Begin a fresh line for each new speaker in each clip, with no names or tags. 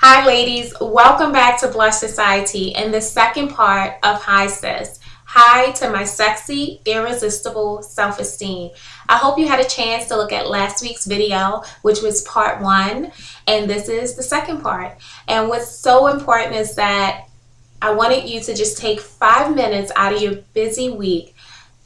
Hi ladies, welcome back to Blush Society and the second part of Hi Sis. Hi to my sexy, irresistible self-esteem. I hope you had a chance to look at last week's video, which was part 1, and this is the second part. And what's so important is that I wanted you to just take 5 minutes out of your busy week,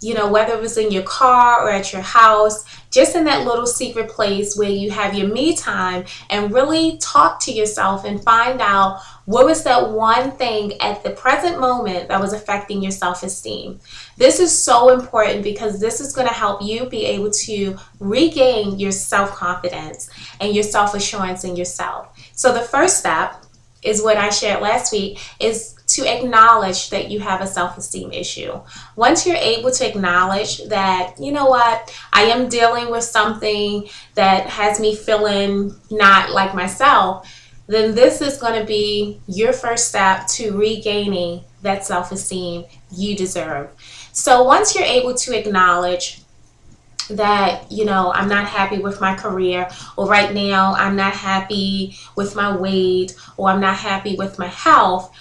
whether it was in your car or at your house, just in that little secret place where you have your me time, and really talk to yourself and find out what was that one thing at the present moment that was affecting your self-esteem. This is so important because this is going to help you be able to regain your self-confidence and your self-assurance in yourself. So the first step is what I shared last week, is to acknowledge that you have a self-esteem issue. Once you're able to acknowledge that, you know what, I am dealing with something that has me feeling not like myself, then this is going to be your first step to regaining that self-esteem you deserve. So once you're able to acknowledge that, I'm not happy with my career, or right now I'm not happy with my weight, or I'm not happy with my health,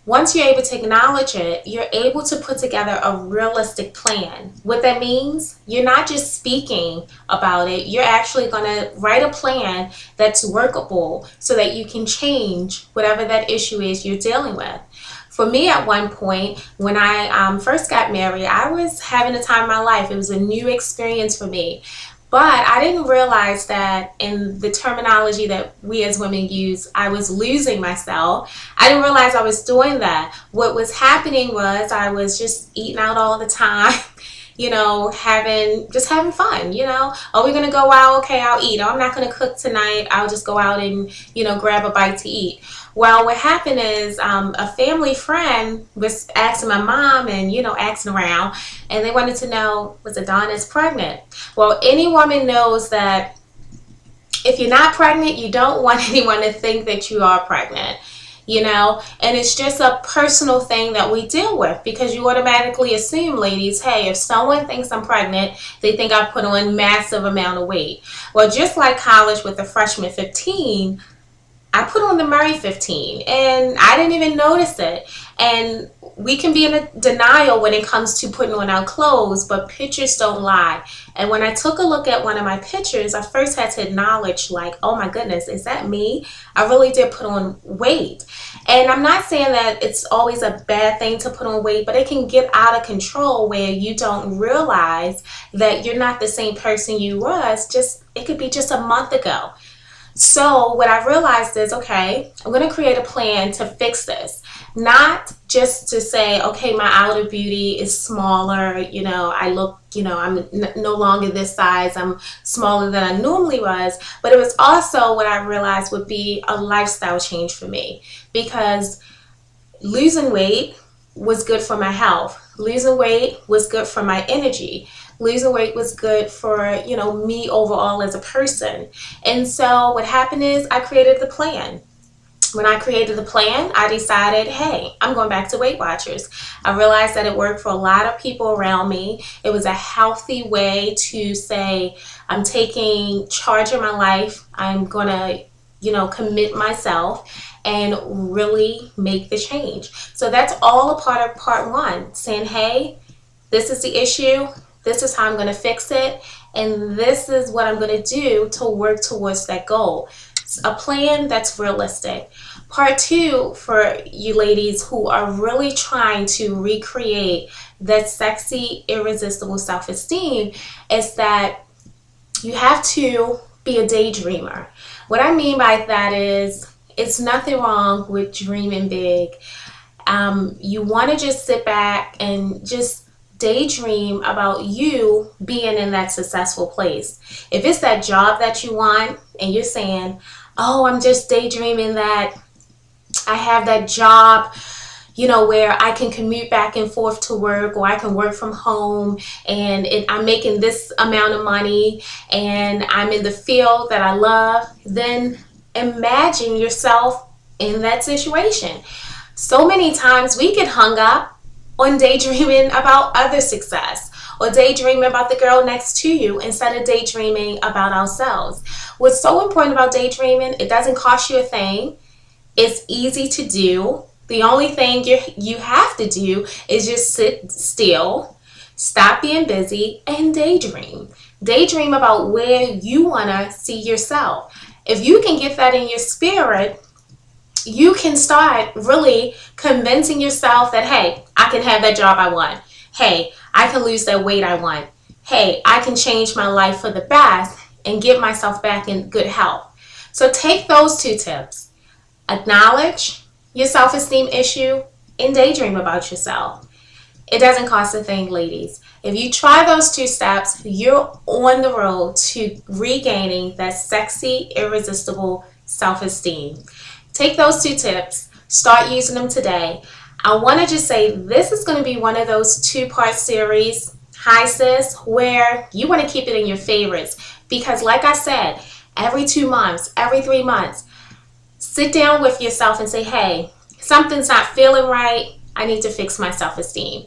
once you're able to acknowledge it, you're able to put together a realistic plan. What that means, you're not just speaking about it, you're actually going to write a plan that's workable so that you can change whatever that issue is you're dealing with. For me, at one point, when I first got married, I was having a time of my life. It was a new experience for me. But I didn't realize that in the terminology that we as women use, I was losing myself. I didn't realize I was doing that. What was happening was I was just eating out all the time, having fun, Oh, we're going to go out? Okay, I'll eat. Oh, I'm not going to cook tonight. I'll just go out and, grab a bite to eat. Well, what happened is a family friend was asking my mom and, asking around, and they wanted to know, was Adonus pregnant? Well, any woman knows that if you're not pregnant, you don't want anyone to think that you are pregnant, and it's just a personal thing that we deal with, because you automatically assume, ladies, hey, if someone thinks I'm pregnant, they think I put on massive amount of weight. Well, just like college with the freshman 15, I put on the Murray 15 and I didn't even notice it. And we can be in a denial when it comes to putting on our clothes, but pictures don't lie. And when I took a look at one of my pictures, I first had to acknowledge, like, oh my goodness, is that me? I really did put on weight. And I'm not saying that it's always a bad thing to put on weight, but it can get out of control where you don't realize that you're not the same person you was it could be just a month ago. So what I realized is, okay, I'm going to create a plan to fix this. Not just to say, okay, my outer beauty is smaller, I look, I'm no longer this size, I'm smaller than I normally was. But it was also what I realized would be a lifestyle change for me, because losing weight was good for my health. Losing weight was good for my energy. Losing weight was good for, me overall as a person. And so what happened is I created the plan. When I created the plan, I decided, hey, I'm going back to Weight Watchers. I realized that it worked for a lot of people around me. It was a healthy way to say, I'm taking charge of my life. I'm going to, commit myself and really make the change. So that's all a part of part 1, saying, hey, this is the issue. This is how I'm going to fix it, and this is what I'm going to do to work towards that goal. It's a plan that's realistic. Part 2, for you ladies who are really trying to recreate that sexy, irresistible self-esteem, is that you have to be a daydreamer. What I mean by that is, it's nothing wrong with dreaming big. You want to just sit back and just daydream about you being in that successful place. If it's that job that you want and you're saying, oh, I'm just daydreaming that I have that job, where I can commute back and forth to work, or I can work from home, and I'm making this amount of money, and I'm in the field that I love, then imagine yourself in that situation. So many times we get hung up on daydreaming about other success, or daydreaming about the girl next to you instead of daydreaming about ourselves. What's so important about daydreaming, it doesn't cost you a thing. It's easy to do. The only thing you have to do is just sit still, stop being busy, and daydream. Daydream about where you want to see yourself. If you can get that in your spirit, you can start really convincing yourself that, hey, I can have that job I want. Hey, I can lose that weight I want. Hey, I can change my life for the best and get myself back in good health. So take those two tips. Acknowledge your self-esteem issue and daydream about yourself. It doesn't cost a thing, ladies. If you try those two steps, you're on the road to regaining that sexy, irresistible self-esteem. Take those two tips, start using them today. I want to just say this is going to be one of those two-part series, Hi Sis, where you want to keep it in your favorites. Because like I said, every 2 months, every 3 months, sit down with yourself and say, hey, something's not feeling right. I need to fix my self-esteem.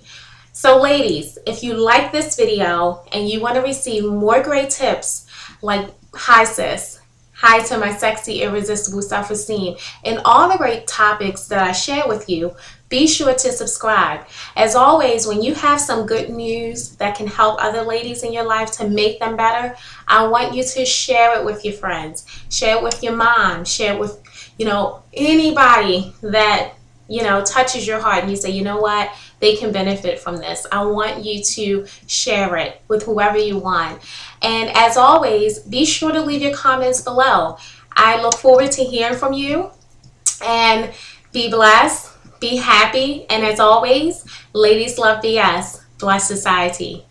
So ladies, if you like this video and you want to receive more great tips like Hi Sis, Hi to my sexy, irresistible self-esteem, and all the great topics that I share with you, be sure to subscribe. As always, when you have some good news that can help other ladies in your life to make them better, I want you to share it with your friends. Share it with your mom. Share it with, anybody that, touches your heart and you say, you know what, they can benefit from this. I want you to share it with whoever you want. And as always, be sure to leave your comments below. I look forward to hearing from you, and be blessed, be happy, and as always, ladies love BS. Bless society.